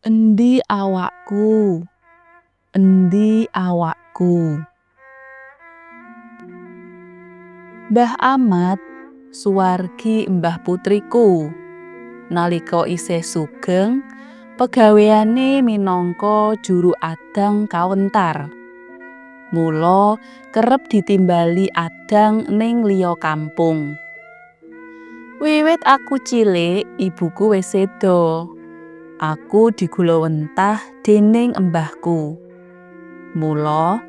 Endi awakku? Endi awakku? Mbah Ahmad, suwargi Mbah putriku. Nalika isih sugeng, pegaweane minangka juru adang kawentar. Mula kerep ditimbali adang ning liya kampung. Wiwit aku cilik, ibuku wis séda. Aku digulawentah déning embahku. Mula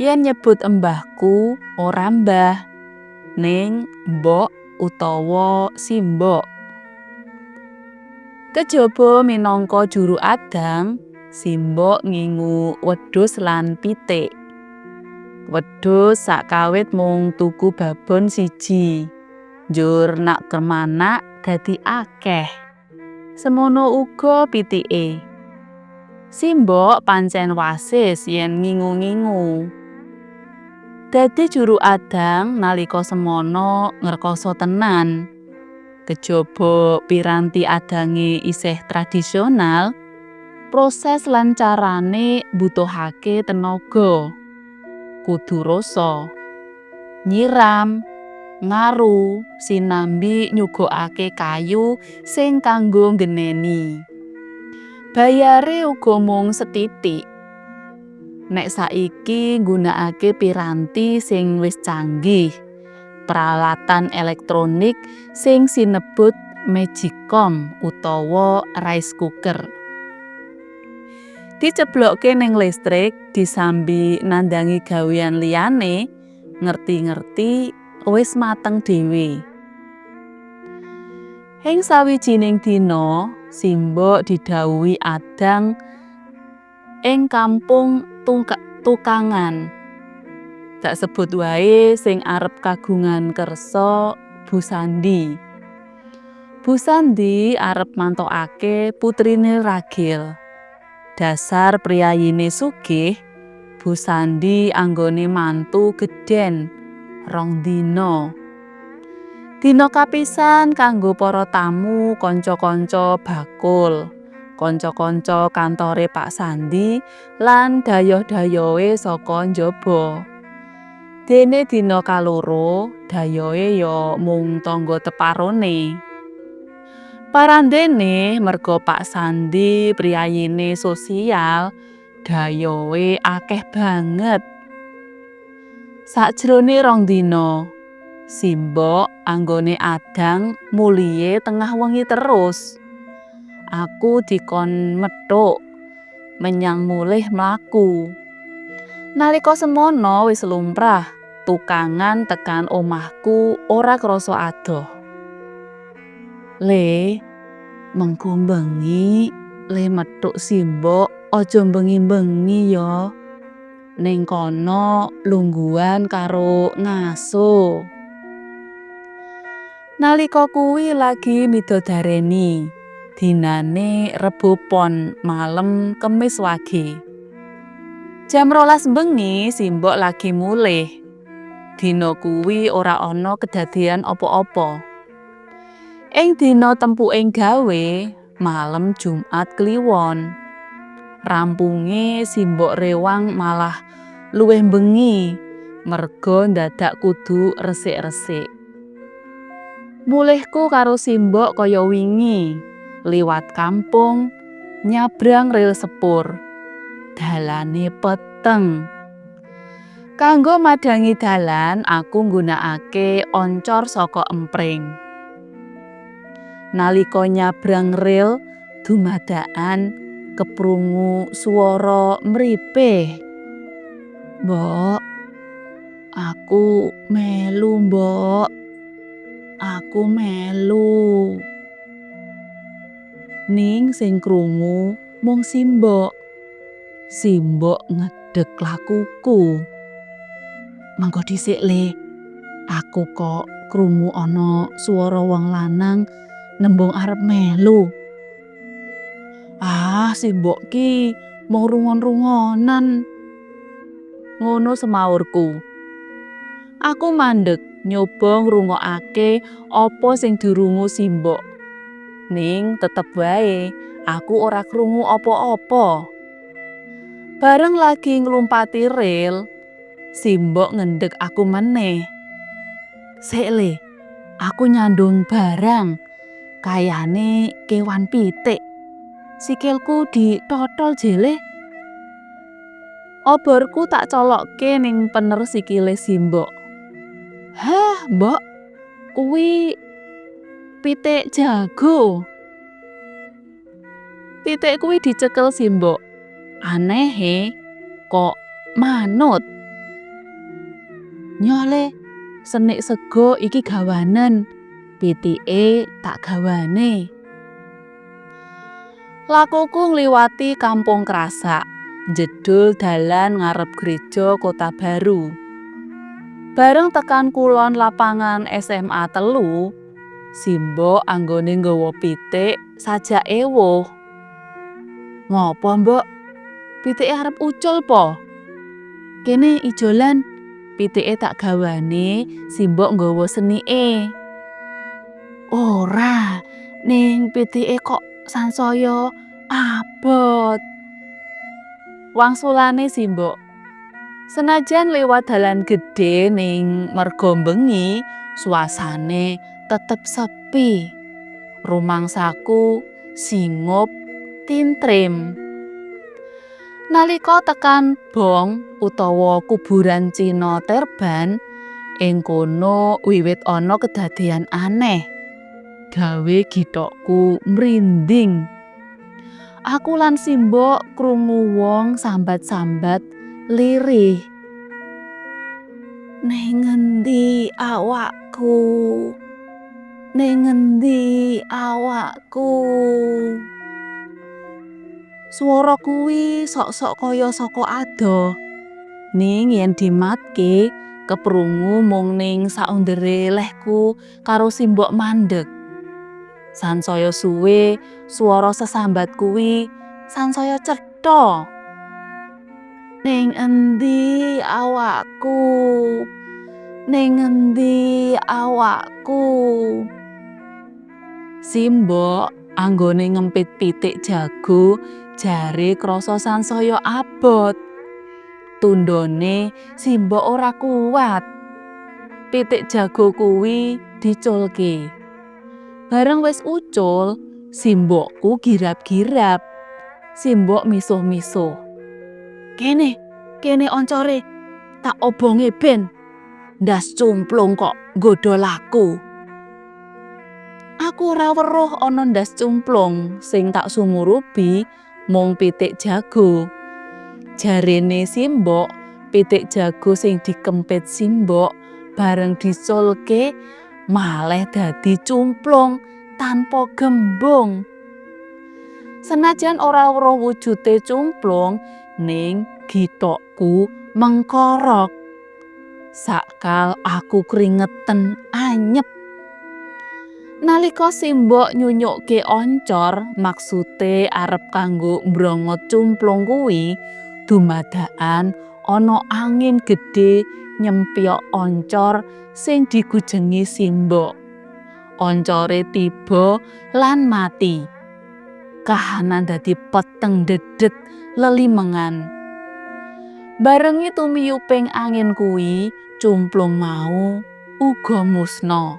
yen nyebut embahku ora mbah, ning mbok utawa simbok. Kejaba minangka juru adang, simbok ngingu wedhus lan pitik. Wedhus sakawit mung tuku babon siji. Njur nak kemanak dadi akeh. Semono uga pitike. Simbok pancen wasis yen ngingu-ngingu. Dadi juru adang nalika semono ngrekoso tenan. Kejaba piranti adange isih tradisional, proses lan carane mbutuhake tenaga. Kudu rasa, nyiram, ngaru, sinambi nyugokake kayu sing kanggo nggeneni. Bayare uga mung sethithik. Nek saiki nggunakake piranti sing wis canggih, peralatan elektronik sing sinebut Magicom utawa rice cooker. Diceblokke ning listrik, disambi nandangi gawean liyane, ngerti-ngerti wis mateng dhewe. Ing sawijining dina, simbok didhawuhi adang ing kampung tukangan. Tak sebut wae sing arep kagungan kersa Bu Sandi. Bu Sandi arep mantokake putrine ragil. Dasar priyayine sugih, Bu Sandi anggone mantu gedhen 2 dina. Dina kapisan kanggo para tamu kanca-kanca bakul, kanca-kanca kantore Pak Sandi lan dayoh-dayohe saka njaba. Dene dina kaloro, dayohe ya mung tangga teparone. Parandene merga Pak Sandi priyayine sosial, dayohe akeh banget. Sakjroning 2 dina, simbok anggone adang mulihe tengah wengi terus. Aku dikon methuk menyang mulih mlaku. Nalika semono wis lumrah, tukangan tekan omahku ora krasa adoh. Le, mengko bengi le methuk simbok aja bengi-bengi ya. Ning kono lungguhan karo ngaso. Nalika kuwi lagi midodareni, dinane Rebo Pon malem Kemis Wage. Jam 12 bengi simbok lagi mulih. Dina kuwi ora ana kedadean apa-apa. Ing dina tempuking gawe, malem Jumat Kliwon. Rampunge simbok rewang malah luwih bengi, merga ndadak kudu resik-resik. Mulihku karo simbok kaya wingi, liwat kampung, nyabrang rel sepur. Dalane peteng. Kanggo madangi dalan, aku nggunakake oncor saka empring. Nalika nyabrang rel, dumadakan keprungu swara mripih. Mbok, aku melu, Mbok. Aku melu. Ning sing krungu mung simbok. Simbok ngedek lakuku. Mangko dhisik le, aku kok krungu ana swara wong lanang nembung arep melu. Ah, simbok ki mung rungon-rungonan. Ngono semaurku. Aku mandeg nyoba ngrungokake apa sing dirungu simbok. Ning tetep wae aku ora krungu apa-apa. Bareng lagi nglumpati ril, Simbok ngendhek aku meneh. "Sik le, aku nyandung barang. Kayane kewan pitik. Sikilku ditotol jele." Oborku tak colokke ning pener sikile Simbok. "Hah, Mbok? Kuwi pitik jago." Pitik kuwi dicekel Simbok. "Anehe, kok manut?" "Nyole, senik sego iki gawanen. Pitike tak gawane." Lakuku ngliwati Kampung Krasak, njedul dalan ngarep Gereja Kota Baru. Bareng tekan kulon lapangan SMA 3, Simbok anggone nggawa pitik sajak ewuh. "Ngopo, Mbok? Pitike arep ucul po? Kene ijolan." Pitike tak gawane, Simbok nggawa senike. "Ora, ning pitike kok sansaya abot." Wangsulane Simbok. Senajan lewat dalan gedhe ning merga bengi, suasane tetep sepi. Rumangsaku singup tintrim. Nalika tekan Bong utawa kuburan Cina Terban, ing kono wiwit ana kedadean aneh. Gawe githokku mrinding. Aku lan Simbok krungu wong sambat-sambat lirih. "Ning ngendi awakku? Ning ngendi awakku?" Swara kuwi sok-sok kaya saka adoh. Ning yen dimatke, keprungu mung ning saundere lehku karo Simbok mandeg. Sansaya suwe swara sesambat kuwi sansaya cetha. "Ning endi awakku? Ning endi awakku?" Simbok anggone ngempit pitik jago jare krasa sansaya abot. Tundhone Simbok ora kuat. Pitik jago kuwi diculke. Bareng wis ucul, Simbokku girap-girap. Simbok misuh-misuh. Kene oncore, tak obonge ben. Ndas cumplung kok nggodha laku." Aku ora weruh ana ndas cumplung, sing tak sumurupi mung pitik jago. Jarene Simbok, pitik jago sing dikempit Simbok bareng diculke malih dadi cumplung tanpa gembung. Senajan ora weruh wujude cumplung, ning githokku mengkorok. Sakal aku kringeten anyep. Nalika Simbok nyunyukke oncor, maksude arep kanggo mbrongot cumplung kuwi, dumadakan ana angin gedhe nyempyok oncor sing digujengi Simbok. Oncore tiba lan mati. Kahanan dadi peteng dedet lelimengan. Barengi tumiyuping angin kuwi, cumplung mau uga musna.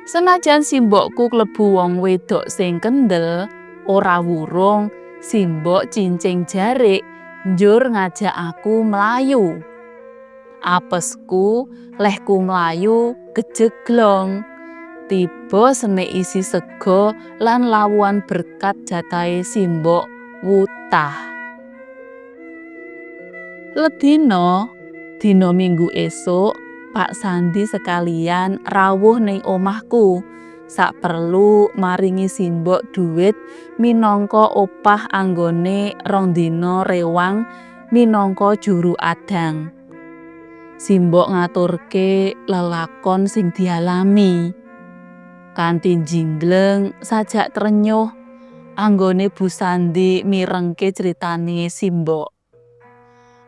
Senajan Simbokku klebu wong wedok sing kendel, ora wurung Simbok cincing jarik njur ngajak aku mlayu. Apesku, lehku mlayu kejeglong. Tiba senik isi sego lan lawuhan berkat jatahe Simbok wutah. Ledina, dina Minggu esuk, Pak Sandi sekalian rawuh ning omahku. Saperlu maringi Simbok dhuwit minangka opah anggone 2 dina rewang minangka juru adang. Simbok ngaturke lelakon sing dialami. Kanthi jingleng sajak trenyuh anggone Bu Sandi mirengke critane Simbok.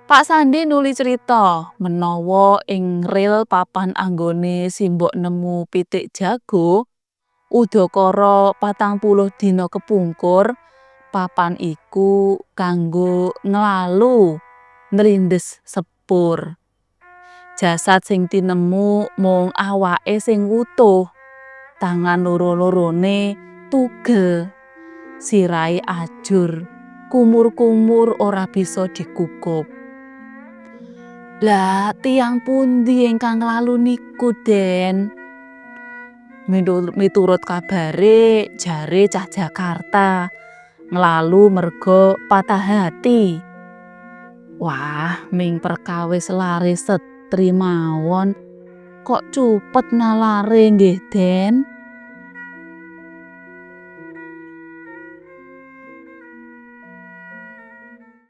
Pak Sandi nuli crita menawa ing ril papan anggone Simbok nemu pitik jago, Udakara 40 dina kepungkur papan iku kanggo nglalu nrindhes sepur. Jasad sing tinemu mung awake sing wutuh, tangan loro-lorone tugel, sirahe ajur, kumur-kumur ora bisa dikukup. Lah tiyang pundi ingkang nglalu niku, Den? Miturut kabare jare cah Jakarta nglalu merga patah hati. Wah, ming perkawis lare setri mawon kok cupet nalare nggih, Den?